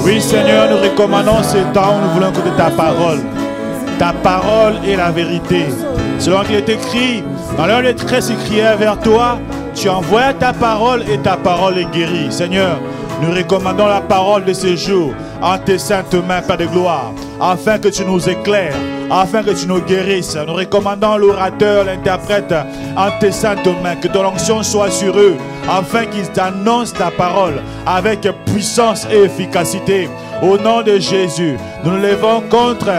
Oui, Seigneur, nous recommandons ce temps où nous voulons écouter ta parole. Ta parole est la vérité. Selon qu'il est écrit, dans l'heure de détresse, il criait vers toi, tu envoies ta parole et ta parole est guérie. Seigneur, nous recommandons la parole de ce jour en tes saintes mains, Père de gloire, afin que tu nous éclaires, afin que tu nous guérisses. Nous recommandons l'orateur, l'interprète en tes saintes mains, que ton onction soit sur eux, afin qu'ils annoncent ta parole avec puissance et efficacité. Au nom de Jésus, nous nous levons contre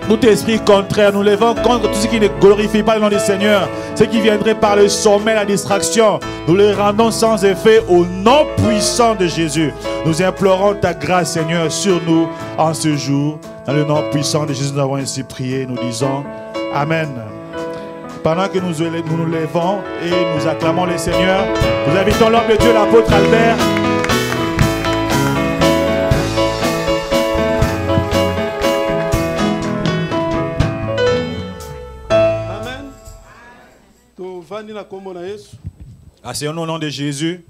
tout esprit contraire, nous levons contre tout ce qui ne glorifie pas le nom du Seigneur, ce qui viendrait par le sommet, la distraction. Nous les rendons sans effet au nom puissant de Jésus. Nous implorons ta grâce, Seigneur, sur nous en ce jour. Dans le nom puissant de Jésus, nous avons ainsi prié. Nous disons Amen. Pendant que nous nous levons et nous acclamons le Seigneur, nous invitons l'homme de Dieu, l'apôtre Albert. Asseyons-nous au nom de Jésus.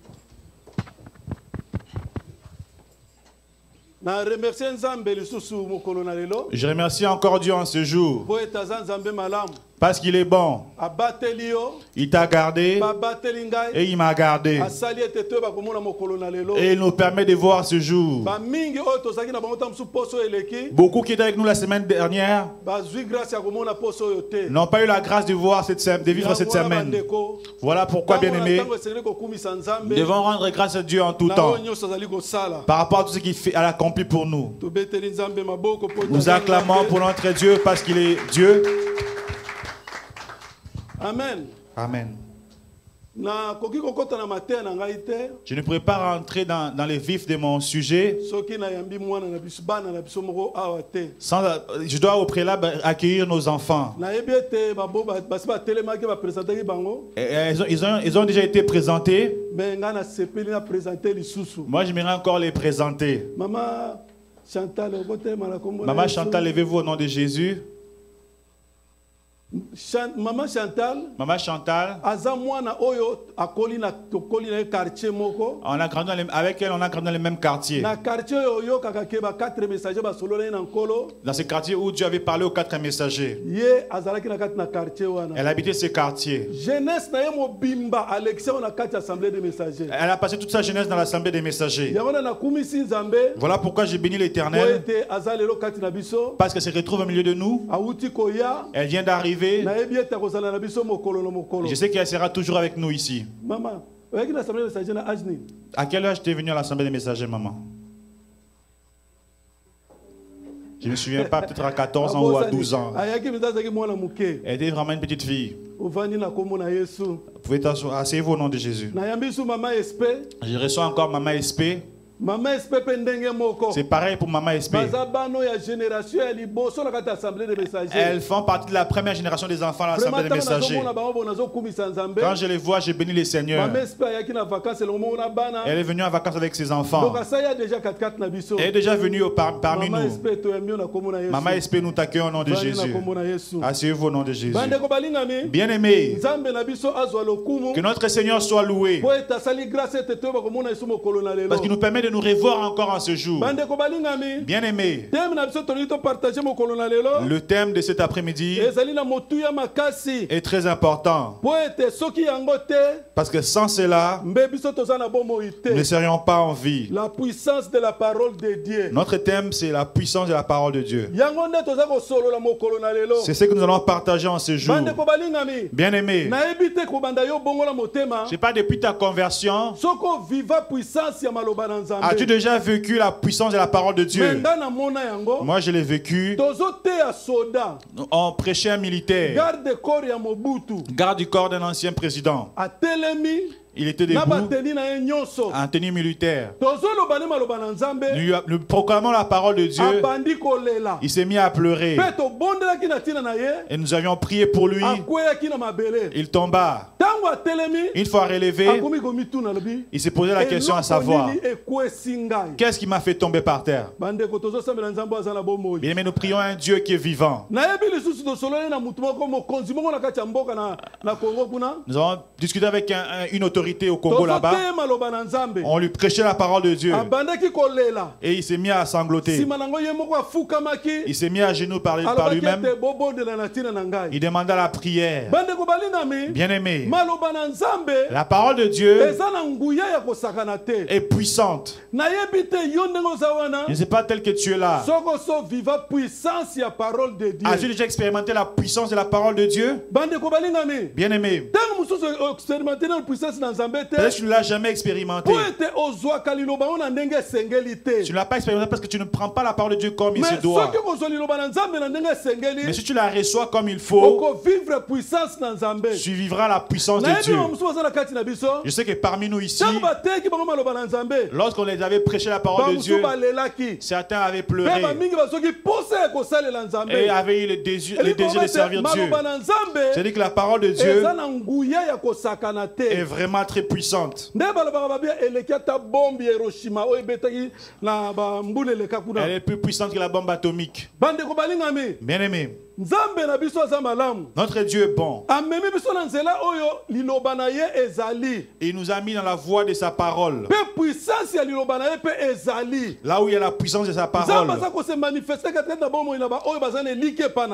Je remercie encore Dieu en ce jour parce qu'il est bon. Il t'a gardé et il m'a gardé. Et il nous permet de voir ce jour. Beaucoup qui étaient avec nous la semaine dernière n'ont pas eu la grâce de voir de vivre cette semaine. Voilà pourquoi, bien-aimés, nous devons rendre grâce à Dieu en tout temps par rapport à tout ce qu'il a accompli pour nous. Nous acclamons pour notre Dieu parce qu'il est Dieu. Amen. Amen. Je ne pourrais pas rentrer dans les vifs de mon sujet. Je dois au préalable accueillir nos enfants. Ils ont déjà été présentés. Moi, j'aimerais encore les présenter. Maman Chantal, levez-vous au nom de Jésus. Maman Chantal, on a grandi avec elle, on a grandi dans le même quartier. Dans ce quartier où Dieu avait parlé aux 4 messagers. Elle habitait ce quartier. Elle a passé toute sa jeunesse dans l'assemblée des messagers. Voilà pourquoi j'ai béni l'Éternel, parce qu'elle se retrouve au milieu de nous. Elle vient d'arriver. Je sais qu'elle sera toujours avec nous ici. À quel âge tu es venue à l'assemblée des messagers, maman? Je ne me souviens pas, peut-être à 14 ans ou à 12 ans. Elle était vraiment une petite fille. Vous pouvez t'asseoir, asseyez-vous au nom de Jésus. Je reçois encore Maman SP. C'est pareil pour Maman SP. Elles font partie de la première génération des enfants à l'assemblée des messagers. Quand je les vois, je bénis les Seigneurs. Elle est venue en vacances avec ses enfants. Elle est déjà venue parmi nous. Maman SP, nous t'accueillons au nom de Jésus. Asseyez-vous au nom de Jésus. Bien-aimés, que notre Seigneur soit loué, parce qu'il nous permet de nous revoir encore en ce jour. Bien-aimés, le thème de cet après-midi est très important, parce que sans cela, nous ne serions pas en vie. La puissance de la parole de Dieu. Notre thème, c'est la puissance de la parole de Dieu. C'est ce que nous allons partager en ce jour. Bien-aimés, c'est pas depuis ta conversion as-tu déjà vécu la puissance de la parole de Dieu? Moi, je l'ai vécu. On prêchait un militaire, garde du corps d'un ancien président. Il était debout en tenue militaire. Nous proclamons la parole de Dieu. Il s'est mis à pleurer. Et nous avions prié pour lui. Il tomba. Une fois relevé, il s'est posé la question à savoir, qu'est-ce qui m'a fait tomber par terre? Bien, mais nous prions à un Dieu qui est vivant. Nous avons discuté avec une autorité au Congo là-bas. On lui prêchait la parole de Dieu. Et il s'est mis à sangloter. Il s'est mis à genoux par lui-même. Il demanda la prière. Bien-aimé, la parole de Dieu est puissante. Je ne sais pas tel que tu es là. As-tu déjà expérimenté la puissance de la parole de Dieu? Bien-aimé, peut-être que tu ne l'as jamais expérimenté. Tu ne l'as pas expérimenté parce que tu ne prends pas la parole de Dieu comme il se doit. Mais si tu la reçois comme il faut, tu vivras la puissance de Dieu. Je sais que parmi nous ici, lorsqu'on les avait prêché la parole de Dieu, certains avaient pleuré et avaient eu le désir de servir Dieu. C'est-à-dire que la parole de Dieu est vraiment très puissante. Elle est plus puissante que la bombe atomique. Bien-aimé, notre Dieu est bon. Il nous a mis dans la voie de sa parole. Là où il y a la puissance de sa parole.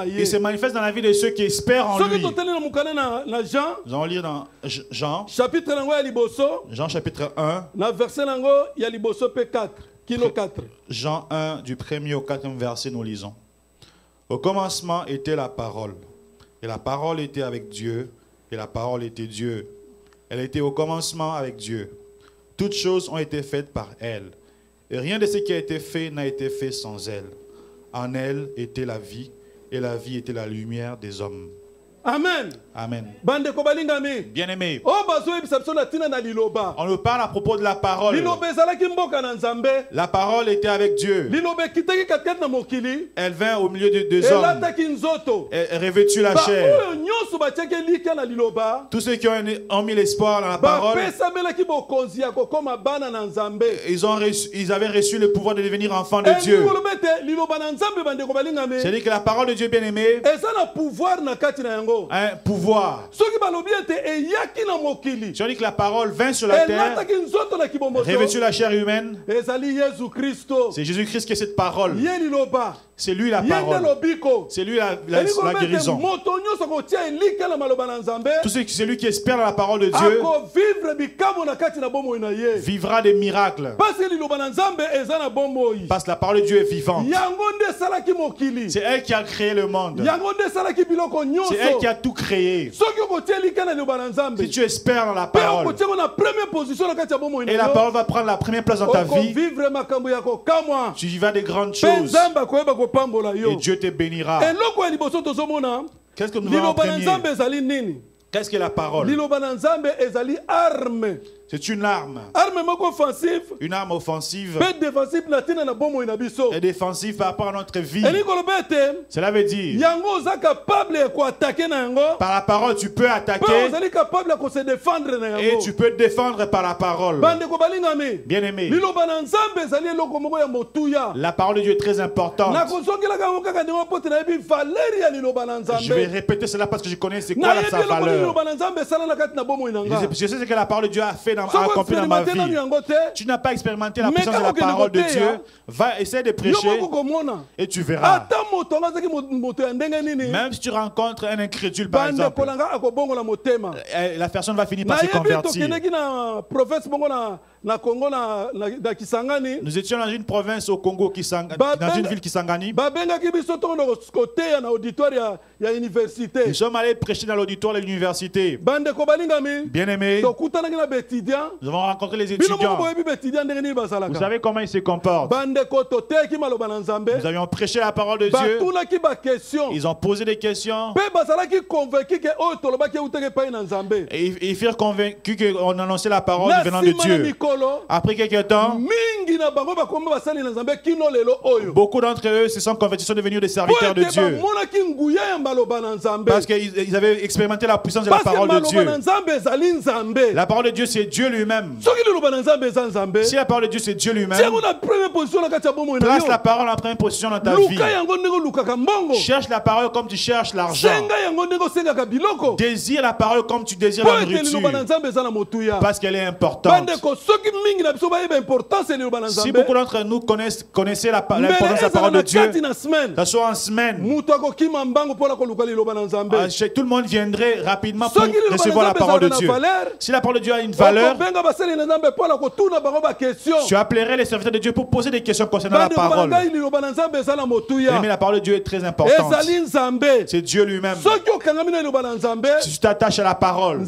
Il se manifeste dans la vie de ceux qui espèrent en lui. Nous allons lire dans Jean chapitre 1. Jean 1 du 1er au 4e verset, nous lisons. Au commencement était la parole, et la parole était avec Dieu, et la parole était Dieu. Elle était au commencement avec Dieu. Toutes choses ont été faites par elle, et rien de ce qui a été fait n'a été fait sans elle. En elle était la vie, et la vie était la lumière des hommes. Amen. Amen. Bien-aimé, on nous parle à propos de la parole. La parole était avec Dieu. Elle vint au milieu de deux hommes. Elle revêtut la chair. Tous ceux qui ont mis l'espoir dans la parole, ils avaient reçu le pouvoir de devenir enfants de Dieu. C'est-à-dire que la parole de Dieu bien-aimé un pouvoir. C'est-à-dire que la parole vint sur la terre, revêtut la chair humaine. C'est Jésus-Christ qui est cette parole. C'est lui la parole. C'est lui la guérison. C'est lui qui espère dans la parole de Dieu vivra des miracles. Parce que la parole de Dieu est vivante. C'est elle qui a créé le monde. C'est elle qui a tout créé. Si tu espères dans la parole, et la parole va prendre la première place dans ta vie, tu vivras des grandes choses. Et Dieu te bénira. Qu'est-ce que nous voyons en premier? Qu'est-ce que la parole? C'est une arme. Une arme offensive. Et défensive par rapport à notre vie. Cela veut dire, par la parole, tu peux attaquer. Et tu peux défendre par la parole. Bien-aimé, la parole de Dieu est très importante. Je vais répéter cela parce que je connais c'est quoi sa valeur. Je sais ce que la parole de Dieu a fait accompli dans ma vie. Tu n'as pas expérimenté la puissance de la parole de Dieu. Va essayer de prêcher et tu verras. Même si tu rencontres un incrédule par exemple, la personne va finir par se convertir. Nous étions dans une province au Congo, dans une ville Kisangani. Nous sommes allés prêcher dans l'auditoire de l'université. Bien aimés, nous avons rencontré les étudiants. Vous savez comment ils se comportent. Nous avions prêché la parole de Dieu. Ils ont posé des questions. Et ils furent convaincus qu'on annonçait la parole venant de Dieu. Après quelques temps, beaucoup d'entre eux se sont convertis, sont devenus des serviteurs de Dieu. Parce qu'ils avaient expérimenté la puissance de la parole de Dieu. La parole de Dieu, c'est Dieu lui-même. Si la parole de Dieu, c'est Dieu lui-même, place la parole en première position dans ta vie. Cherche la parole comme tu cherches l'argent. Désire la parole comme tu désires la nourriture. Parce qu'elle est importante. Si beaucoup d'entre nous connaissaient l'importance de la parole de Dieu, ça soit en semaine, tout le monde viendrait rapidement pour recevoir la parole de Dieu. Si la parole de Dieu a une valeur, tu appellerais les serviteurs de Dieu pour poser des questions concernant la parole. Mais la parole de Dieu est très importante. C'est Dieu lui-même. Si tu t'attaches à la parole,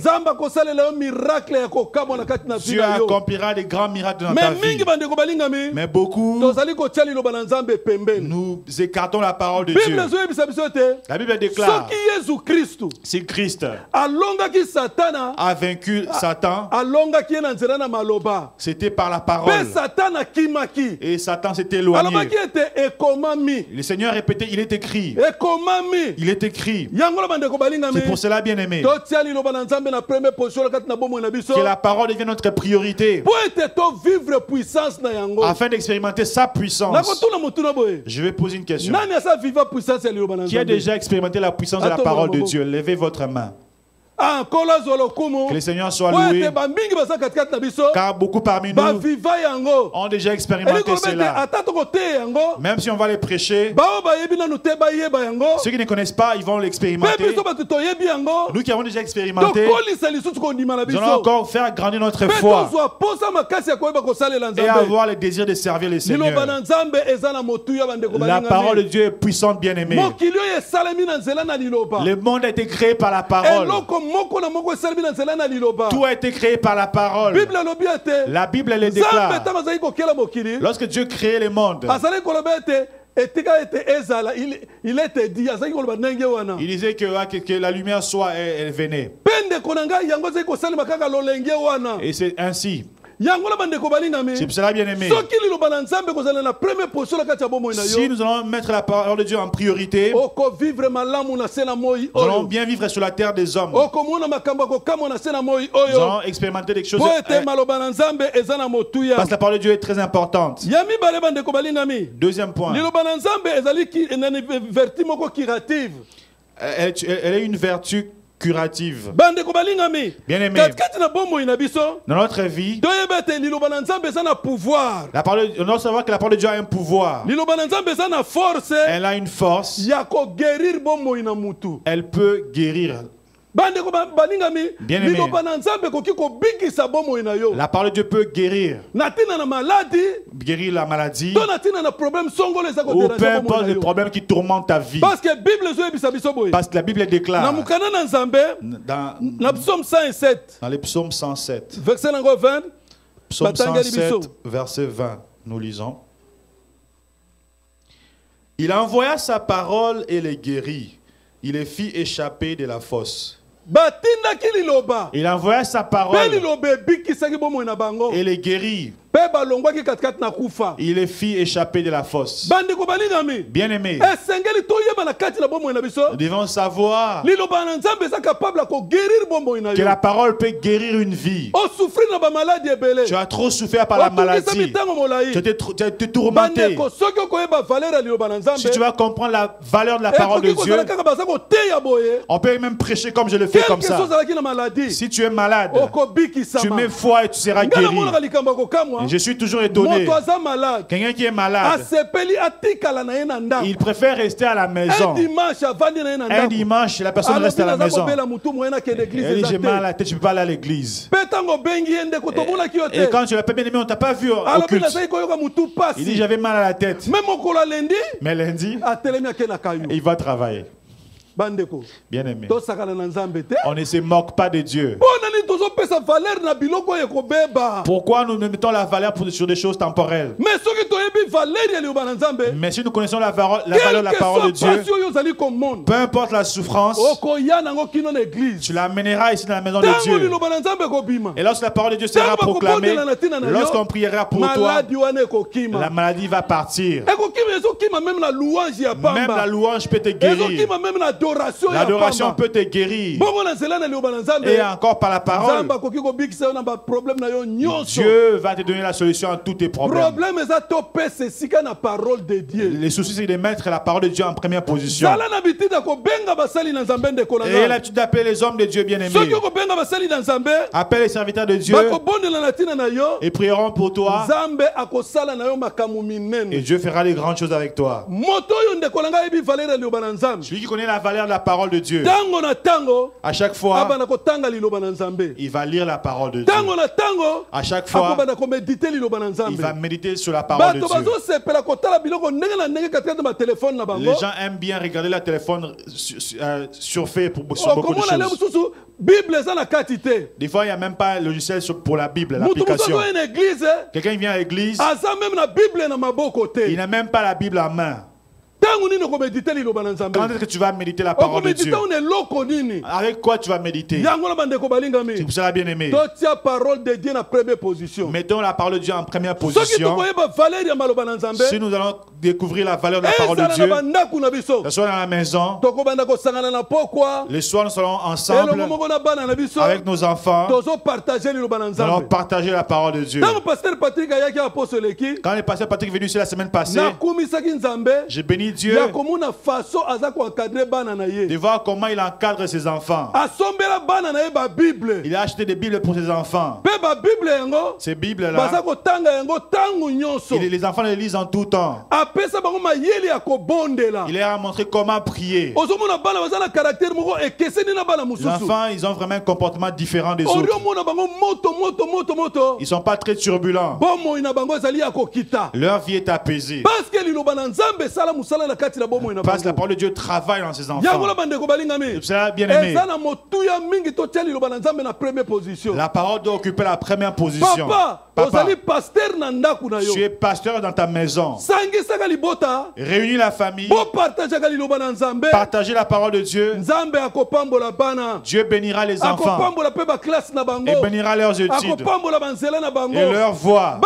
Dieu accomplira des grands miracles dans ta vie. Mais beaucoup, nous écartons la parole de Dieu. La Bible déclare, si Christ a vaincu Satan, c'était par la parole. Et Satan s'est éloigné. Le Seigneur répétait, il est écrit. Il est écrit. C'est pour cela, bien aimé, que la parole devienne notre priorité afin d'expérimenter sa puissance. Je vais poser une question. Qui a déjà expérimenté la puissance de la parole de Dieu? Levez votre main. Que le Seigneur soit loué. Car beaucoup parmi nous ont déjà expérimenté cela. Même si on va les prêcher, ceux qui ne connaissent pas, ils vont l'expérimenter. Nous qui avons déjà expérimenté, nous allons encore faire grandir notre foi et avoir le désir de servir le Seigneur. La parole de Dieu est puissante, bien aimée. Le monde a été créé par la parole. Tout a été créé par la parole. La Bible le déclare. Lorsque Dieu créait le monde, il disait que la lumière soit, elle venait. Et c'est ainsi. C'est pour cela, bien aimé, si nous allons mettre la parole de Dieu en priorité, nous allons bien vivre sur la terre des hommes. Nous allons expérimenter des choses. Parce que la parole de Dieu est très importante. Deuxième point. Elle est une vertu curative. Bien aimé, dans notre vie, on doit savoir que la parole de Dieu a un pouvoir. Elle a une force. Elle peut guérir. Bien aimé, la parole de Dieu peut guérir la maladie ou peu importe les problèmes qui tourmentent ta vie. Parce que la Bible déclare dans les psaumes 107, psaume 107 verset 20, nous lisons: il envoya sa parole et les guérit, il les fit échapper de la fosse. Il envoya sa parole et les guérit. Il les fit échapper de la fosse. Bien aimé, nous devons savoir que la parole peut guérir une vie. Tu as trop souffert par la maladie. Tu as été tourmenté. Si tu vas comprendre la valeur de la parole de Dieu, on peut même prêcher comme je le fais comme ça. Si tu es malade, tu mets foi et tu seras guéri. Et je suis toujours étonné. Quelqu'un qui est malade, il préfère rester à la maison. Un dimanche, la personne reste à la maison. Elle dit, j'ai mal à la tête, je ne peux pas aller à l'église. Et quand tu l'appelles bien aimé, on ne t'a pas vu au culte. Il dit, j'avais mal à la tête. Mais lundi, il va travailler. Bien aimé, on ne se moque pas de Dieu. Pourquoi nous mettons la valeur sur des choses temporelles? Mais si nous connaissons la valeur de la parole de Dieu, peu importe la souffrance, tu l'amèneras ici dans la maison de Dieu. Et lorsque la parole de Dieu sera proclamée, lorsqu'on priera pour toi, la maladie va partir. Même la louange peut te guérir. L'adoration peut te guérir. Et encore par la parole, Dieu va te donner la solution à tous tes problèmes. Les soucis, c'est de mettre la parole de Dieu en première position. Et l'habitude d'appeler les hommes de Dieu bien-aimés. Appelle les serviteurs de Dieu et prieront pour toi. Et Dieu fera les grandes choses avec toi. Celui qui connaît la valeur de la parole de Dieu, à chaque fois, il va lire la parole de Dieu. À chaque fois, il va méditer sur la parole de Dieu. Les gens aiment bien regarder le téléphone surfer sur beaucoup de choses. Des fois, il n'y a même pas un logiciel pour la Bible, l'application. Quelqu'un vient à l'église, il n'a même pas la Bible en main. Quand est-ce que tu vas méditer la parole de Dieu? Avec quoi tu vas méditer? C'est pour cela, bien aimé, mettons la parole de Dieu en première position. Si nous allons découvrir la valeur de la parole de Dieu, que ce soit dans la maison, les soirs nous serons ensemble avec nos enfants. Nous allons partager la parole de Dieu. Quand le pasteur Patrick est venu ici la semaine passée, j'ai béni Dieu de voir comment il encadre ses enfants. Il a acheté des Bibles pour ses enfants. Ces Bibles-là, les enfants les lisent en tout temps. Il leur a montré comment prier. Les enfants, ils ont vraiment un comportement différent des autres. Ils ne sont pas très turbulents. Leur vie est apaisée. Parce que la parole de Dieu travaille dans ses enfants. C'est ça, bien aimé. La parole doit occuper la première position. Papa, tu es pasteur dans ta maison. Réunis la famille. Partagez la parole de Dieu. Dieu bénira les enfants et bénira leurs études et leur voix.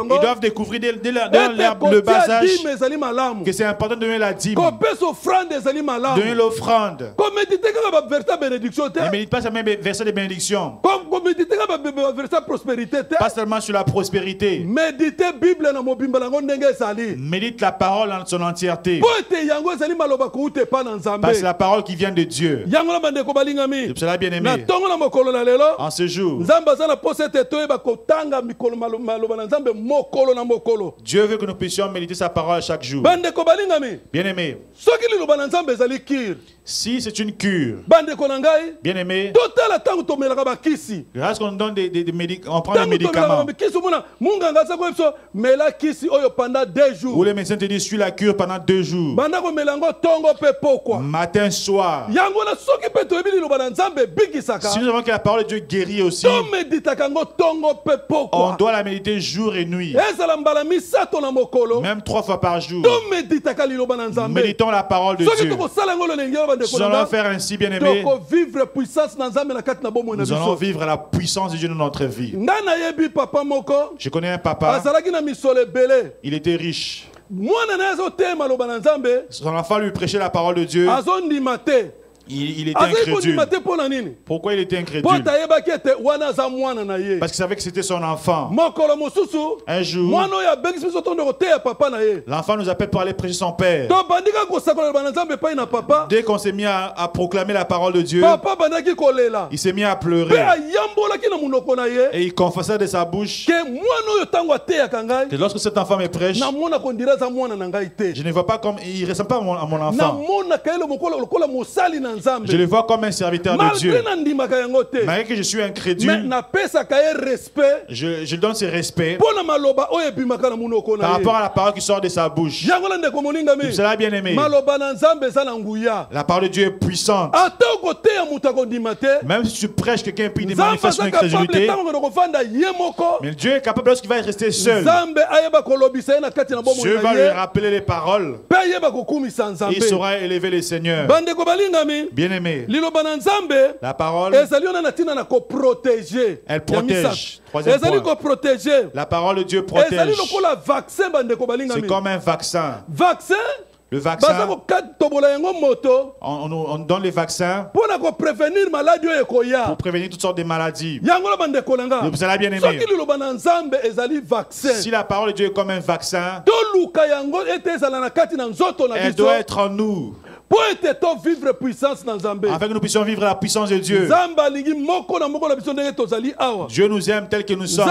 Ils doivent découvrir dès le bas âge que c'est important de donner la dîme, donner l'offrande. Ne médite pas seulement verset de bénédiction, pas seulement sur la prospérité. Médite la parole dans son entièreté, parce que c'est la parole qui vient de Dieu. C'est pour cela, bien aimé, en ce jour, Dieu veut que nous puissions méditer sa parole chaque jour. Bien aimé, si c'est une cure, bien aimé, grâce qu'on donne des médicaments, on prend des médicaments. Où les médecins te disent suis la cure pendant 2 jours, matin, soir. Si nous avons que la parole de Dieu guérit aussi, on doit la méditer jour et nuit, même 3 fois par jour. Méditons la parole de Dieu. Nous allons faire ainsi, bien aimé. Nous allons vivre la puissance de Dieu dans notre vie. Je connais un papa, il était riche. Son enfant lui prêchait la parole de Dieu. Il était incrédule. Pourquoi il était incrédule? Parce qu'il savait que c'était son enfant. Un jour, l'enfant nous appelle pour aller prêcher son père. Dès qu'on s'est mis à proclamer la parole de Dieu, il s'est mis à pleurer. Et il confessait de sa bouche que lorsque cet enfant me prêche, je ne vois pas comme il ne ressemble pas à mon enfant. Je le vois comme un serviteur de Dieu. Malgré que je suis incrédule, je lui donne ce respect par rapport à la parole qui sort de sa bouche. C'est cela, bien aimé. La parole de Dieu est puissante. Même si tu prêches, quelqu'un peut y manifester son incrédulité. Mais Dieu est capable, lorsqu'il va rester seul, Dieu va lui rappeler les paroles. Il saura élever le Seigneur. Bien aimé, la parole, elle protège. Troisième point. La parole de Dieu protège. C'est comme un vaccin. Le vaccin, on donne les vaccins pour prévenir toutes sortes de maladies. Vous savez bien aimé. Si la parole de Dieu est comme un vaccin, elle doit être en nous. Afin que nous puissions vivre la puissance de Dieu. Dieu nous aime tel que nous sommes.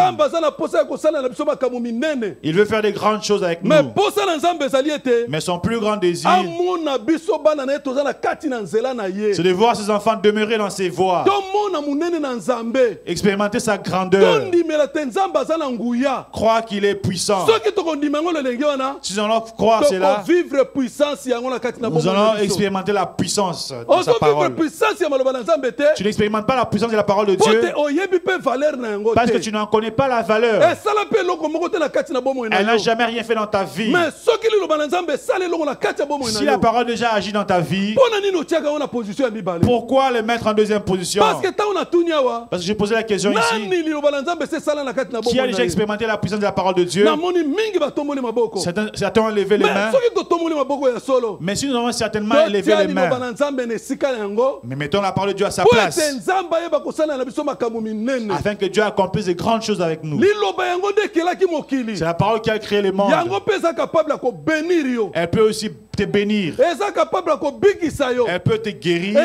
Il veut faire des grandes choses avec nous. Mais son plus grand désir, c'est de voir ses enfants demeurer dans ses voies, expérimenter sa grandeur, croire qu'il est puissant. Si nous allons croire cela, nous allons expérimenter la puissance de sa parole. Tu n'expérimentes pas la puissance de la parole de Dieu parce que tu n'en connais pas la valeur. Elle n'a jamais rien fait dans ta vie. Si la parole déjà agit dans ta vie, pourquoi le mettre en deuxième position? Parce que j'ai posé la question ici. Qui a déjà expérimenté la puissance de la parole de Dieu? Certains ont levé les mains. Mais si nous avons certainement élevé les mains, mais mettons la parole de Dieu à sa place, afin que Dieu accomplisse de grandes choses avec nous. C'est la parole qui a créé le monde. Elle peut aussi te bénir. Elle peut te guérir.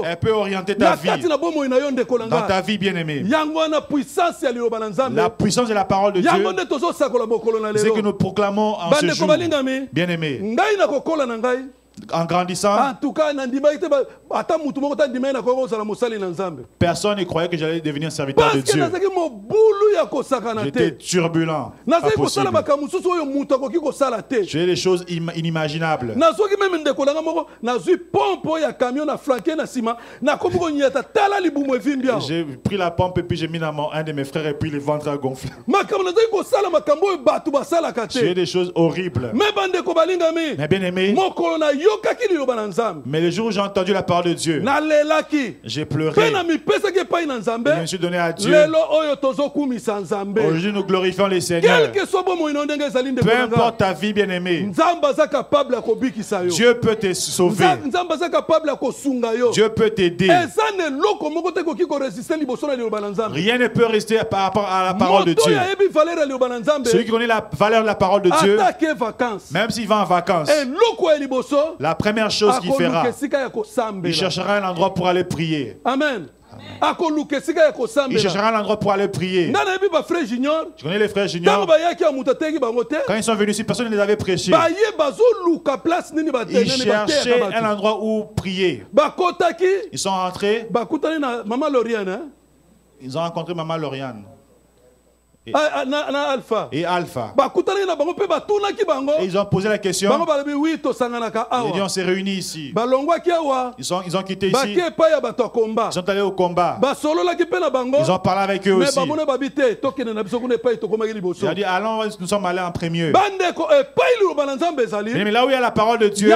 Elle peut orienter ta vie. Dans ta vie, bien-aimée. La puissance de la parole de Dieu, c'est que nous proclamons en ce jour. Bien-aimé. En grandissant, personne ne croyait que j'allais devenir serviteur de Dieu. J'étais turbulent. J'ai des choses inimaginables. J'ai pris la pompe et puis j'ai mis dans un de mes frères et puis le ventre a gonflé. J'ai des choses horribles. Mais bien aimé, mais le jour où j'ai entendu la parole de Dieu, j'ai pleuré. Et je me suis donné à Dieu. Aujourd'hui, nous glorifions les Seigneurs. Peu importe ta vie, bien-aimée, Dieu peut te sauver. Dieu peut t'aider. Rien ne peut rester par rapport à la parole de Dieu. Celui qui connaît la valeur de la parole de Dieu, même s'il va en vacances, la première chose qu'il fera, il cherchera un endroit pour aller prier. Amen. Il cherchera un endroit pour aller prier. Je connais les frères juniors. Quand ils sont venus ici, personne ne les avait prêchés. Ils cherchaient un endroit où prier. Ils sont rentrés. Ils ont rencontré Maman Lauriane. Et Alpha. Et ils ont posé la question. Ils ont dit on s'est réunis ici. Ils ont quitté ici. Ils sont allés au combat. Ils ont parlé avec eux aussi. Ils ont dit allons, nous sommes allés en premier. Mais là où il y a la parole de Dieu,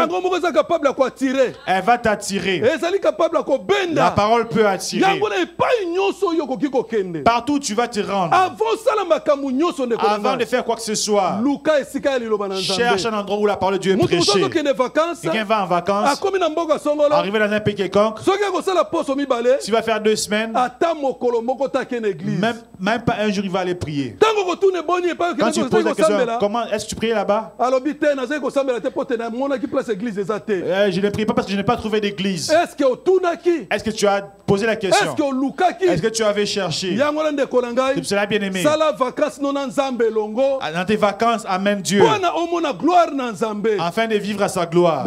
elle va t'attirer. La parole peut attirer. Partout où tu vas te rendre. Avant de faire quoi que ce soit, cherche un endroit où la parole de Dieu est prêchée. Quelqu'un va en vacances, arrivé dans un pays quelconque, s'il va faire 2 semaines, même pas un jour il va aller prier. Quand tu poses la question, comment est-ce que tu priais là-bas? Je ne prie pas parce que je n'ai pas trouvé d'église. Est-ce que tu as posé la question? Est-ce que tu avais cherché? C'est cela, bien aimé. Dans tes vacances, amène Dieu afin de vivre à sa gloire.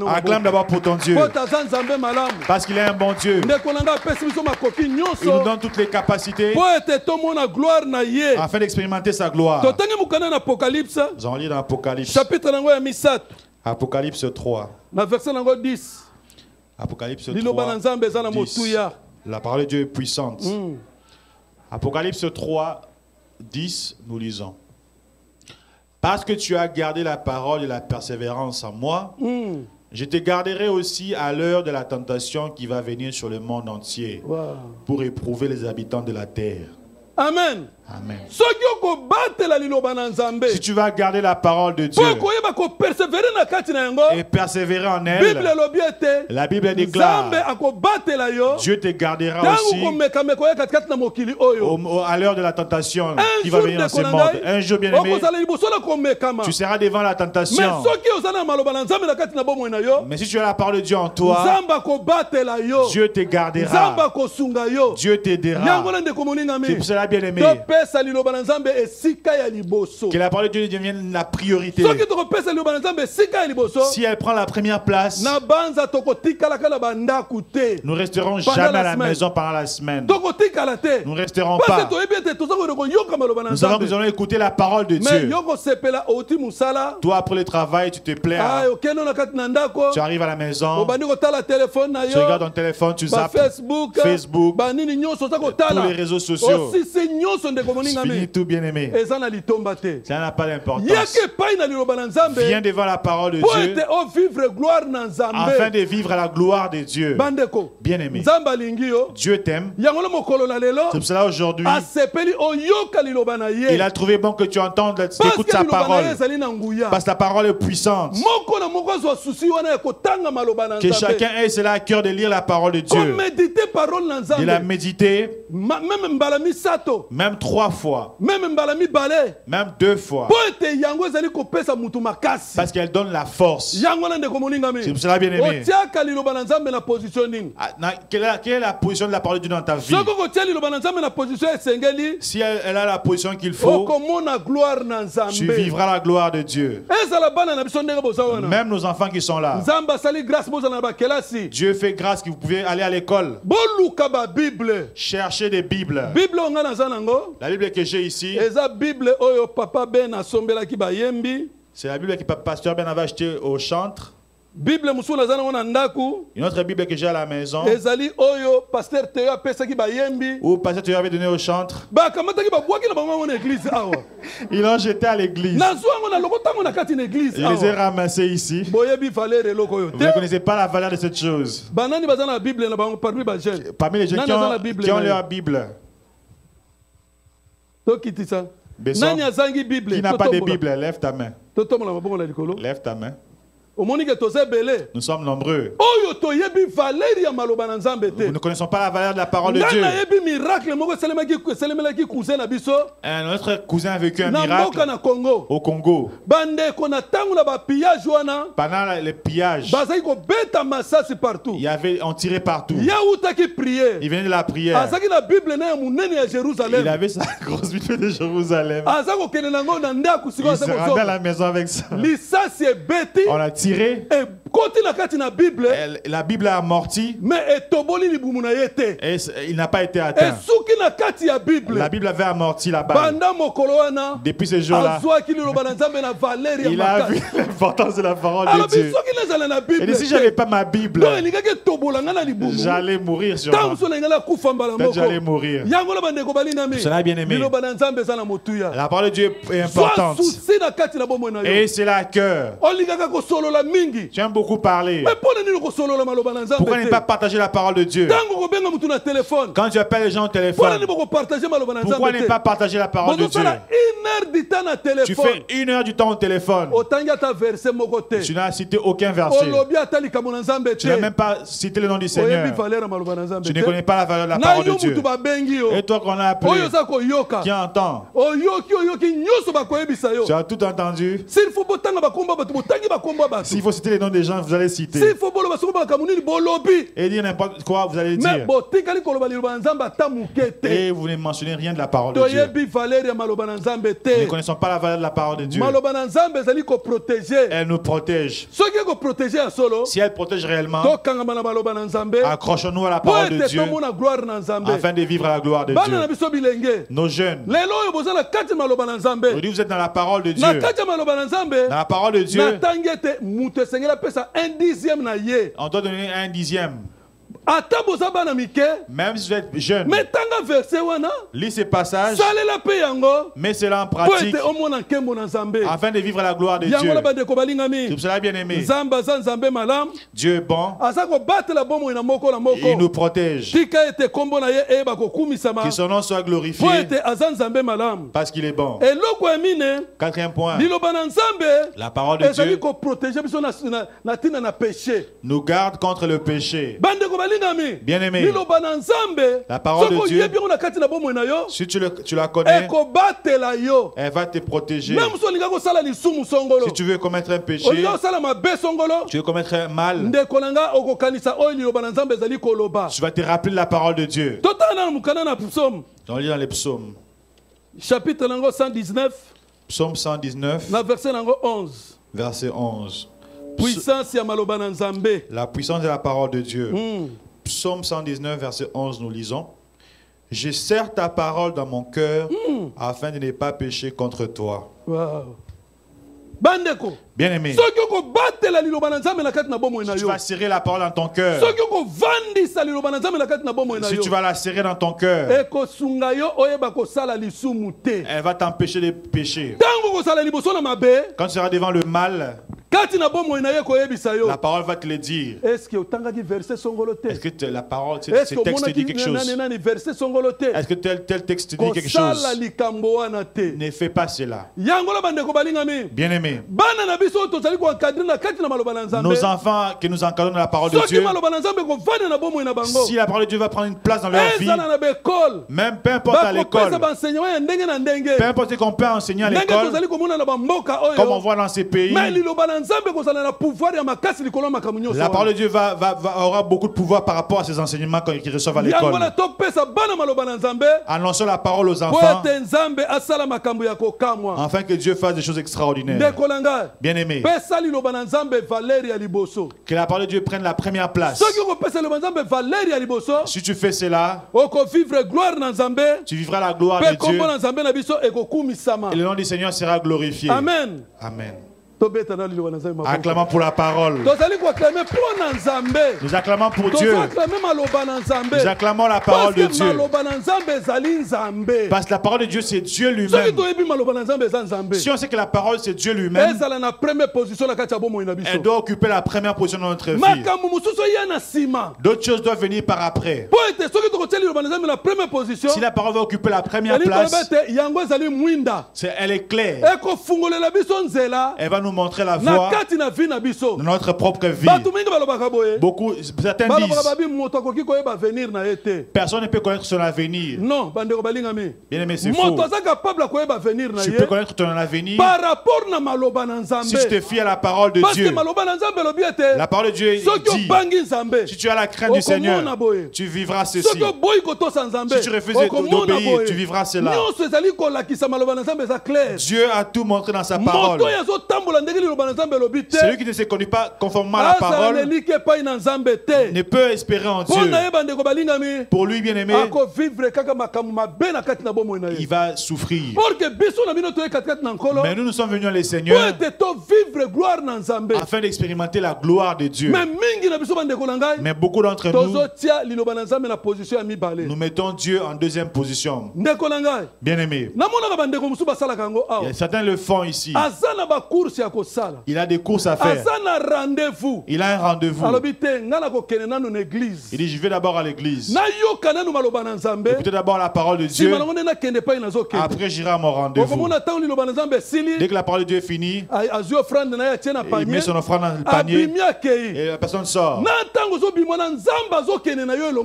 Acclame d'abord pour ton Dieu, parce qu'il est un bon Dieu. Il nous donne toutes les capacités afin d'expérimenter sa gloire. Nous allons lire dans Apocalypse. Apocalypse 3. Apocalypse 3, 10. La parole de Dieu est puissante. Apocalypse 3, 10, nous lisons. Parce que tu as gardé la parole et la persévérance en moi, je te garderai aussi à l'heure de la tentation qui va venir sur le monde entier pour éprouver les habitants de la terre. Amen. Amen. Si tu vas garder la parole de Dieu et persévérer en elle, la Bible déclare, Dieu te gardera aussi à l'heure de la tentation qui va venir dans ce monde. Un jour, bien aimé, tu seras devant la tentation. Mais si tu as la parole de Dieu en toi, Dieu te gardera, Dieu t'aidera. C'est pour cela, bien aimé, que la parole de Dieu devienne la priorité. Si elle prend la première place, nous resterons jamais à la maison pendant la semaine. Nous ne resterons pas. Nous savons que nous allons écouter la parole de Dieu. Toi, après le travail, tu te plais. Tu arrives à la maison, tu regardes ton téléphone, tu zappes Facebook, tous les réseaux sociaux. Fini tout, bien aimé. Ça n'a pas d'importance. Viens devant la parole de Dieu afin de vivre à la gloire de Dieu. Bien aimé, Dieu t'aime. C'est pour cela aujourd'hui, il a trouvé bon que tu entendes, écoutes sa parole. Parce que la parole est puissante. Que chacun ait cela à cœur de lire la parole de Dieu. De la méditer. Même 3 fois. Même 2 fois. Parce qu'elle donne la force. C'est pour cela, bien aimé. Quelle est la position de la parole de Dieu dans ta vie? Si elle a la position qu'il faut, tu vivras la gloire de Dieu. Même nos enfants qui sont là, Dieu fait grâce que vous pouvez aller à l'école. Chercher des Bibles. La Bible que j'ai ici, c'est la Bible que Pasteur Ben avait achetée au chantre. Une autre Bible que j'ai à la maison, où Pasteur Théo avait donné au chantre. Ils l'ont jeté à l'église. Je les ai ramassés ici. Vous ne connaissez pas la valeur de cette chose. Parmi les gens qui ont leur Bible, Besson, qui n'a pas de Bible, lève ta main. Lève ta main. Nous sommes nombreux. Nous ne connaissons pas la valeur de la parole de Dieu. Notre cousin a vécu un miracle au Congo. Pendant les pillages, on tirait partout. Il venait de la prière. Il avait sa grosse Bible de Jérusalem. Il se rendait à la maison avec ça. On a tiré. La Bible a amorti. Et il n'a pas été atteint. La Bible avait amorti la balle. Depuis ce jour-là, il a vu l'importance de la parole de Dieu. Et si je n'avais pas ma Bible, j'allais mourir sûrement. Peut-être j'allais mourir. Cela, bien aimé, la parole de Dieu est importante. Et c'est là à cœur. Tu aimes beaucoup parler. Pourquoi ne pas partager la parole de Dieu? Quand tu appelles les gens au téléphone, pourquoi ne pas partager la parole de Dieu? Tu fais 1 heure du temps au téléphone. Tu n'as cité aucun verset. Tu n'as même pas cité le nom du Seigneur. Tu ne connais pas la valeur de la parole de Dieu. Et toi qu'on a appelé, qui entend? Tu as tout entendu. S'il faut citer les noms des gens, vous allez citer. Et dire n'importe quoi, vous allez dire. Et vous ne mentionnez rien de la parole de Dieu. Nous ne connaissons pas la valeur de la parole de Dieu. Elle nous protège. Si elle protège réellement, accrochons-nous à la parole de Dieu afin de vivre à la gloire de Dieu. Nos jeunes, aujourd'hui vous êtes dans la parole de Dieu. Dans la parole de Dieu, on doit donner 1/10. Même si vous êtes jeune, lis ces passages, mets cela en pratique afin de vivre la gloire de Dieu. C'est pour cela, bien aimé, Dieu est bon, il nous protège, que son nom soit glorifié parce qu'il est bon. 4e point, la parole de Dieu nous garde contre le péché. Bien aimé, la parole de Dieu, si tu la connais, elle va te protéger. Si tu veux commettre un péché, tu veux commettre un mal, tu vas te rappeler la parole de Dieu. On lit dans les psaumes. Chapitre 119. Psaume 119. Verset 11. Verset 11. La puissance de la parole de Dieu. Psaume 119, verset 11, nous lisons. Je serre ta parole dans mon cœur afin de ne pas pécher contre toi. Wow. Bien aimé, si tu vas serrer la parole dans ton cœur, si tu vas la serrer dans ton cœur, elle va t'empêcher de pécher. Quand tu seras devant le mal, la parole va te le dire. Est-ce que la parole, ce texte te dit quelque chose? Est-ce que tel texte te dit quelque chose? Ne fais pas cela. Bien aimé, nos enfants que nous encadrons dans la parole de Dieu, si la parole de Dieu va prendre une place dans leur vie, même peu importe à l'école, peu importe qu'on peut enseigner à l'école, comme on voit dans ces pays, la parole de Dieu aura beaucoup de pouvoir par rapport à ces enseignements qu'ils reçoivent à l'école. Annonçons la parole aux enfants afin que Dieu fasse des choses extraordinaires. Bien aimé, que la parole de Dieu prenne la première place. Si tu fais cela, tu vivras la gloire de Dieu et le nom du Seigneur sera glorifié. Amen. Amen. Acclamons pour la parole. Nous acclamons pour Dieu. Nous acclamons la parole de Dieu. Parce que la parole de Dieu, c'est Dieu lui-même. Si on sait que la parole, c'est Dieu lui-même, elle doit occuper la première position dans notre vie. D'autres choses doivent venir par après. Si la parole va occuper la première place, elle est claire. Elle va nous montrer la voie de notre propre vie. Beaucoup, certains disent, personne ne peut connaître son avenir. Non, bien aimé, c'est faux. Tu peux connaître ton avenir par rapport si tu te fies à la parole de Dieu. La parole de Dieu dit, si tu as la crainte du Seigneur, tu vivras ceci. Si tu refuses d'obéir, tu vivras cela. Dieu a tout montré dans sa parole. Celui qui ne se conduit pas conformément à la parole ne peut espérer en Dieu. Pour lui, bien aimé, il va souffrir. Mais nous sommes venus à le Seigneur afin d'expérimenter la gloire de Dieu. Mais beaucoup d'entre nous mettons Dieu en deuxième position. Bien-aimé. Certains le font ici. Il a des courses à faire. Il a un rendez-vous. Il dit, je vais d'abord à l'église. Écoutez d'abord la parole de Dieu. Après, j'irai à mon rendez-vous. Dès que la parole de Dieu est finie, il met son offrande dans le panier et la personne sort.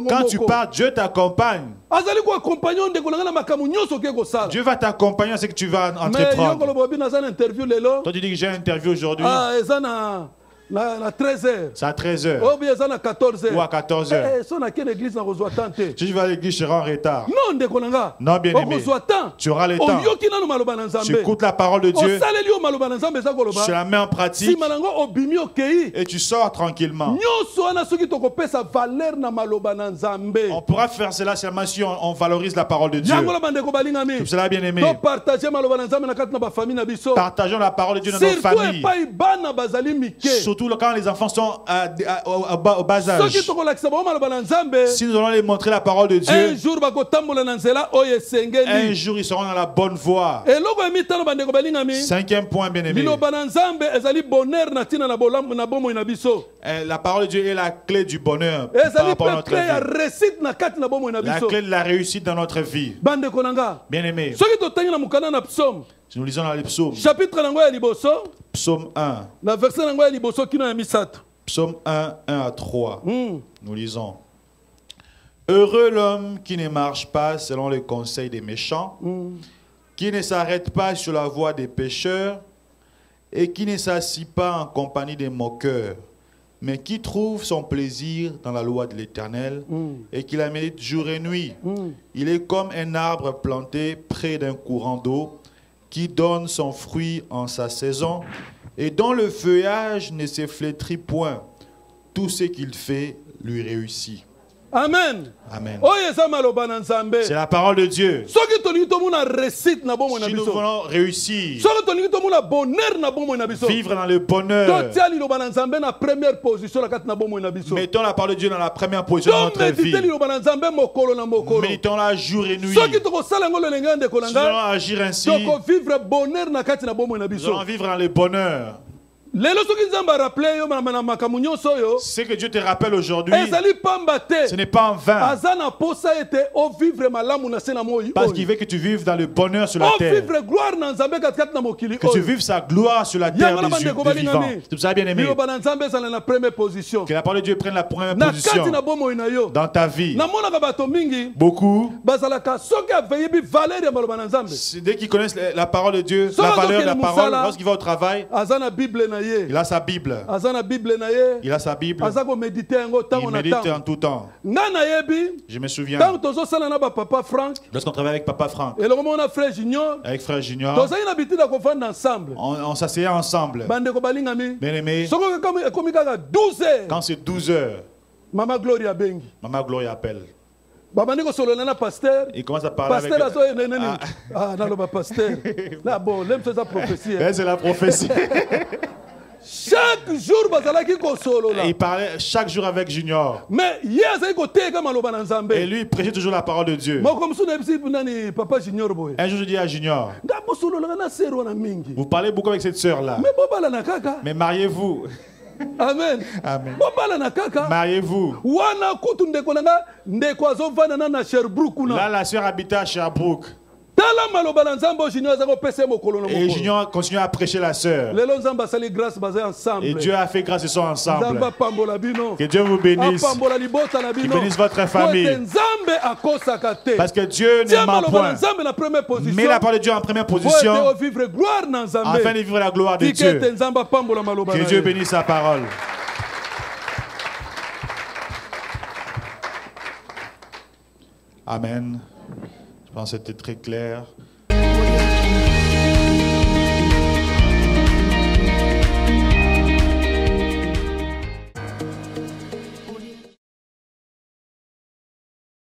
Quand tu pars, Dieu t'accompagne. Dieu va t'accompagner à ce que tu vas entreprendre. Toi, tu dis que j'ai une interview aujourd'hui. C'est à 13h. Ou à 14h. Si je vais à l'église, je serai en retard. Non, bien aimé. Tu auras le temps. Tu écoutes la parole de Dieu. Tu la mets en pratique. Et tu sors tranquillement. On pourra faire cela seulement si on valorise la parole de Dieu. Tout cela, bien aimé. Partageons la parole de Dieu dans nos familles. Surtout quand les enfants sont au bas âge. Si nous allons les montrer la parole de Dieu, un jour ils seront dans la bonne voie. Cinquième point, bien aimé. La parole de Dieu est la clé du bonheur par rapport à notre vie. La clé de la réussite dans notre vie. Bien aimé. Si nous lisons dans les psaumes. Chapitre Psaume 1. Psaume 1, 1 à 3. Nous lisons. Heureux l'homme qui ne marche pas selon les conseils des méchants, qui ne s'arrête pas sur la voie des pécheurs et qui ne s'assit pas en compagnie des moqueurs, mais qui trouve son plaisir dans la loi de l'Éternel et qui la médite jour et nuit. Il est comme un arbre planté près d'un courant d'eau qui donne son fruit en sa saison et dont le feuillage ne se flétrit point. Tout ce qu'il fait lui réussit. Amen. Amen. C'est la parole de Dieu. Si nous voulons réussir, vivre dans le bonheur, mettons la parole de Dieu dans la première position de notre vie. Mettons-la jour et nuit. Si nous allons agir ainsi, nous allons vivre dans le bonheur. Ce que Dieu te rappelle aujourd'hui, ce n'est pas en vain. Parce qu'il veut que tu vives dans le bonheur sur la terre. Que tu vives sa gloire sur la terre des vivants. C'est pour ça, bien aimé. Que la parole de Dieu prenne la première position dans ta vie. Beaucoup, dès qu'ils connaissent la parole de Dieu, la valeur de la parole, lorsqu'il va au travail, il a sa Bible. Il a sa Bible. Il médite en tout temps. Je me souviens, lorsqu'on travaillait avec Papa Franck, avec Frère Junior, on s'asseyait ensemble. Bien aimé, quand c'est 12 heures, Maman Gloria appelle. Il commence à parler avec... C'est la prophétie. Chaque jour, il parlait chaque jour avec Junior. Mais et lui, il prêchait toujours la parole de Dieu. Un jour, je dis à Junior, vous parlez beaucoup avec cette sœur-là. Mais mariez-vous. Amen. Amen. Mariez-vous. Là, la sœur habitait à Sherbrooke. Et Junior continue à prêcher la sœur. Et Dieu a fait grâce, ils sont ensemble. Que Dieu vous bénisse. Qu'il bénisse votre famille. Parce que Dieu ne ment point. Mais la parole de Dieu en première position, afin de vivre la gloire de Dieu. Que Dieu bénisse sa parole. Amen. Je pense que c'était très clair.